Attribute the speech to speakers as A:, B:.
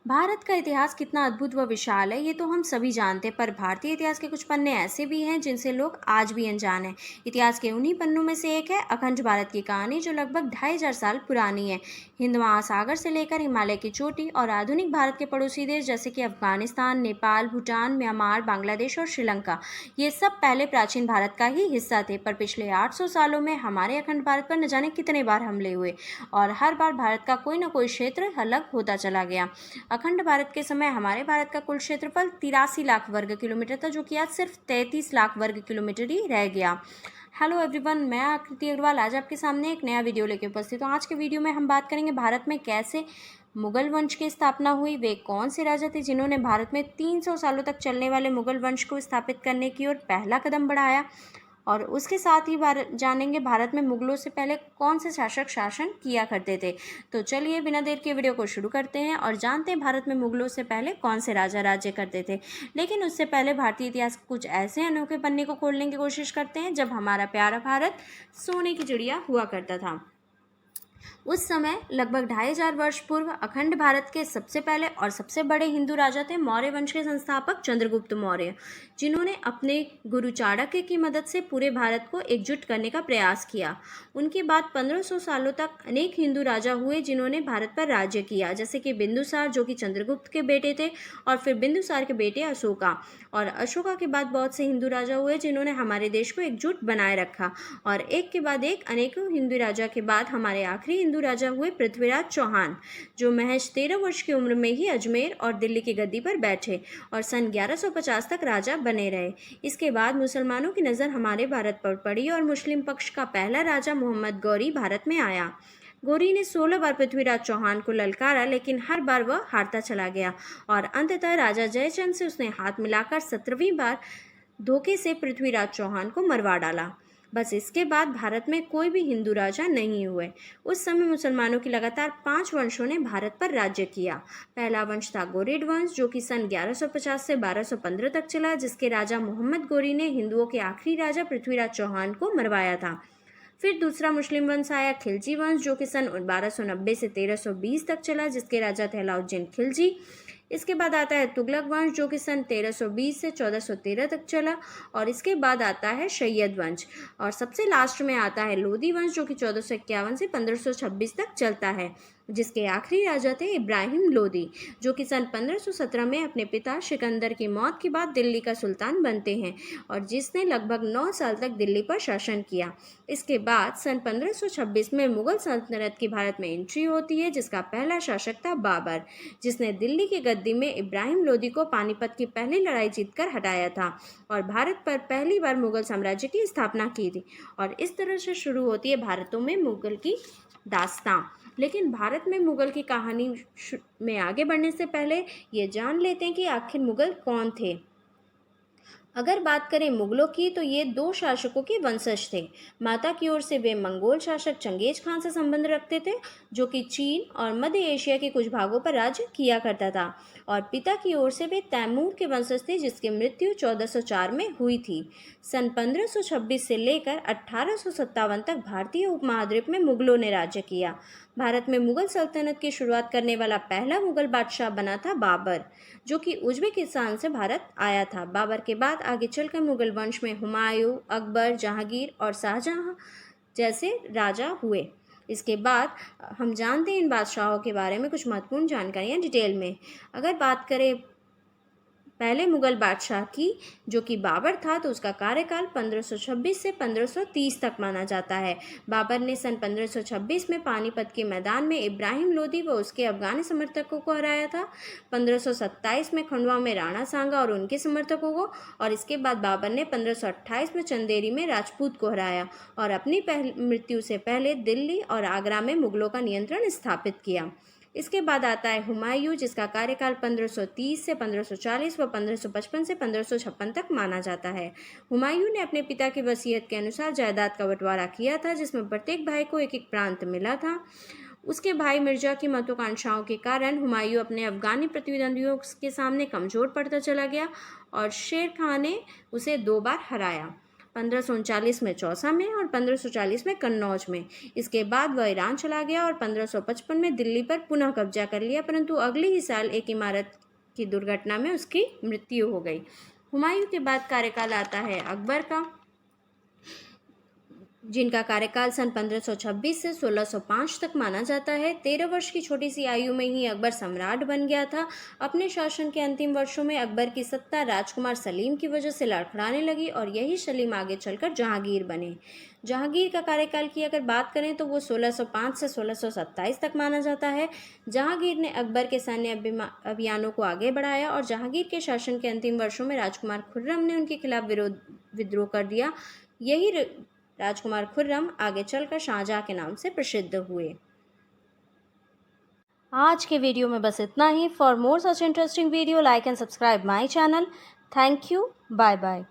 A: भारत का इतिहास कितना अद्भुत व विशाल है ये तो हम सभी जानते हैं, पर भारतीय इतिहास के कुछ पन्ने ऐसे भी हैं जिनसे लोग आज भी अनजान हैं। इतिहास के उन्हीं पन्नों में से एक है अखंड भारत की कहानी, जो लगभग 2500 साल पुरानी है। हिंद महासागर से लेकर हिमालय की चोटी और आधुनिक भारत के पड़ोसी देश जैसे कि अफगानिस्तान, नेपाल, भूटान, म्यांमार, बांग्लादेश और श्रीलंका, ये सब पहले प्राचीन भारत का ही हिस्सा थे। पर पिछले 800 सालों में हमारे अखंड भारत पर न जाने कितने बार हमले हुए और हर बार भारत का कोई न कोई क्षेत्र अलग होता चला गया। अखंड भारत के समय हमारे भारत का कुल क्षेत्रफल 83 लाख वर्ग किलोमीटर था, जो कि आज सिर्फ 33 लाख वर्ग किलोमीटर ही रह गया। हेलो एवरीवन, मैं आकृति अग्रवाल आज आपके सामने एक नया वीडियो लेकर उपस्थित हूँ। आज के वीडियो में हम बात करेंगे भारत में कैसे मुगल वंश की स्थापना हुई, वे कौन से राजा थे जिन्होंने भारत में 300 सालों तक चलने वाले मुगल वंश को स्थापित करने की ओर पहला कदम बढ़ाया, और उसके साथ ही जानेंगे भारत में मुगलों से पहले कौन से शासक शासन किया करते थे। तो चलिए बिना देर के वीडियो को शुरू करते हैं और जानते हैं भारत में मुगलों से पहले कौन से राजा राज्य करते थे। लेकिन उससे पहले भारतीय इतिहास के कुछ ऐसे अनोखे पन्ने को खोलने की कोशिश करते हैं जब हमारा प्यारा भारत सोने की चिड़िया हुआ करता था। उस समय लगभग 2500 वर्ष पूर्व अखंड भारत के सबसे पहले और सबसे बड़े हिंदू राजा थे मौर्य वंश के संस्थापक चंद्रगुप्त मौर्य, जिन्होंने अपने गुरु चाणक्य की मदद से पूरे भारत को एकजुट करने का प्रयास किया। उनके बाद 1500 सालों तक अनेक हिंदू राजा हुए जिन्होंने भारत पर राज्य किया, जैसे कि बिंदुसार जो कि चंद्रगुप्त के बेटे थे, और फिर बिंदुसार के बेटे अशोका, और अशोका के बाद बहुत से हिंदू राजा हुए जिन्होंने हमारे देश को एकजुट बनाए रखा। और एक के बाद एक अनेकों हिंदू राजा के बाद हमारे आखिरी हिंदू राजा हुए पृथ्वीराज चौहान, जो महज 13 वर्ष की उम्र में ही अजमेर और दिल्ली की गद्दी पर बैठे और सन 1150 तक राजा बने रहे। इसके बाद मुसलमानों की नज़र हमारे भारत पर पड़ी और मुस्लिम पक्ष का पहला राजा मोहम्मद गौरी भारत में आया। गौरी ने 16 बार पृथ्वीराज चौहान को ललकारा, लेकिन हर बार वह हारता चला गया और अंततः राजा जयचंद से उसने हाथ मिलाकर 17वीं बार धोखे से पृथ्वीराज चौहान को मरवा डाला। बस इसके बाद भारत में कोई भी हिंदू राजा नहीं हुए। उस समय मुसलमानों की लगातार 5 वंशों ने भारत पर राज्य किया। पहला वंश था गोरिड वंश, जो कि सन 1150 से 1215 तक चला, जिसके राजा मोहम्मद गौरी ने हिंदुओं के आखिरी राजा पृथ्वीराज चौहान को मरवाया था। फिर दूसरा मुस्लिम वंश आया खिलजी वंश, जो कि सन 1290 से 1320 तक चला, जिसके राजा थे अलाउद्दीन खिलजी। इसके बाद आता है तुगलक वंश, जो कि सन 1320 से 1413 तक चला, और इसके बाद आता है सैयद वंश, और सबसे लास्ट में आता है लोधी वंश, जो कि 1451 से 1526 तक चलता है, जिसके आखिरी राजा थे इब्राहिम लोधी, जो कि सन 1517 में अपने पिता सिकंदर की मौत के बाद दिल्ली का सुल्तान बनते हैं और जिसने लगभग 9 साल तक दिल्ली पर शासन किया। इसके बाद सन 1526 में मुगल सल्तनत की भारत में एंट्री होती है, जिसका पहला शासक था बाबर, जिसने दिल्ली की गद्दी में इब्राहिम लोधी को पानीपत की पहली लड़ाई जीतकर हटाया था और भारत पर पहली बार मुगल साम्राज्य की स्थापना की थी। और इस तरह से शुरू होती है भारतों में मुगल की दास्तां। लेकिन भारत में मुगल की कहानी में आगे बढ़ने से पहले ये जान लेते हैं कि आखिर मुगल कौन थे। अगर बात करें मुगलों की, तो ये 2 शासकों के वंशज थे। माता की ओर से वे मंगोल शासक चंगेज खान से संबंध रखते थे, जो कि चीन और मध्य एशिया के कुछ भागों पर राज्य किया करता था, और पिता की ओर से वे तैमूर के वंशज थे, जिसकी मृत्यु 1404 में हुई थी। सन 1526 से लेकर 1857 तक भारतीय उपमहाद्वीप में मुगलों ने राज्य किया। भारत में मुगल सल्तनत की शुरुआत करने वाला पहला मुगल बादशाह बना था बाबर, जो कि उज्बेकिस्तान से भारत आया था। बाबर के बाद आगे चलकर मुगल वंश में हुमायूं, अकबर, जहांगीर और शाहजहां जैसे राजा हुए। इसके बाद हम जानते हैं इन बादशाहों के बारे में कुछ महत्वपूर्ण जानकारियां डिटेल में। अगर बात करें पहले मुगल बादशाह की, जो कि बाबर था, तो उसका कार्यकाल 1526 से 1530 तक माना जाता है। बाबर ने सन 1526 में पानीपत के मैदान में इब्राहिम लोदी व उसके अफगानी समर्थकों को हराया था। 1527 में खंडवा में राणा सांगा और उनके समर्थकों को, और इसके बाद बाबर ने 1528 में चंदेरी में राजपूत को हराया और अपनी मृत्यु से पहले दिल्ली और आगरा में मुगलों का नियंत्रण स्थापित किया। इसके बाद आता है हुमायूं, जिसका कार्यकाल 1530 से 1540 व 1555 से 1556 तक माना जाता है। हुमायूं ने अपने पिता की वसीयत के अनुसार जायदाद का बंटवारा किया था, जिसमें प्रत्येक भाई को एक एक प्रांत मिला था। उसके भाई मिर्जा की महत्वाकांक्षाओं के कारण हुमायूं अपने अफगानी प्रतिद्वंदियों के सामने कमजोर पड़ता चला गया और शेर खान ने उसे 2 बार हराया। 1539 में चौसा में और 1540 में कन्नौज में। इसके बाद वह ईरान चला गया और 1555 में दिल्ली पर पुनः कब्जा कर लिया, परंतु अगले ही साल एक इमारत की दुर्घटना में उसकी मृत्यु हो गई। हुमायूं के बाद कार्यकाल आता है अकबर का, जिनका कार्यकाल सन 1526 से 1605 तक माना जाता है। 13 वर्ष की छोटी सी आयु में ही अकबर सम्राट बन गया था। अपने शासन के अंतिम वर्षों में अकबर की सत्ता राजकुमार सलीम की वजह से लड़खड़ाने लगी और यही सलीम आगे चलकर जहांगीर बने। जहांगीर का कार्यकाल की अगर बात करें तो वो 1605 से 1627 तक माना जाता है। जहांगीर ने अकबर के सैन्य अभियानों को आगे बढ़ाया और जहांगीर के शासन के अंतिम वर्षों में राजकुमार खुर्रम ने उनके खिलाफ विद्रोह कर दिया। यही राजकुमार खुर्रम आगे चलकर शाहजहां के नाम से प्रसिद्ध हुए। आज के वीडियो में बस इतना ही। For more such interesting video, like and subscribe my channel. Thank you. Bye bye.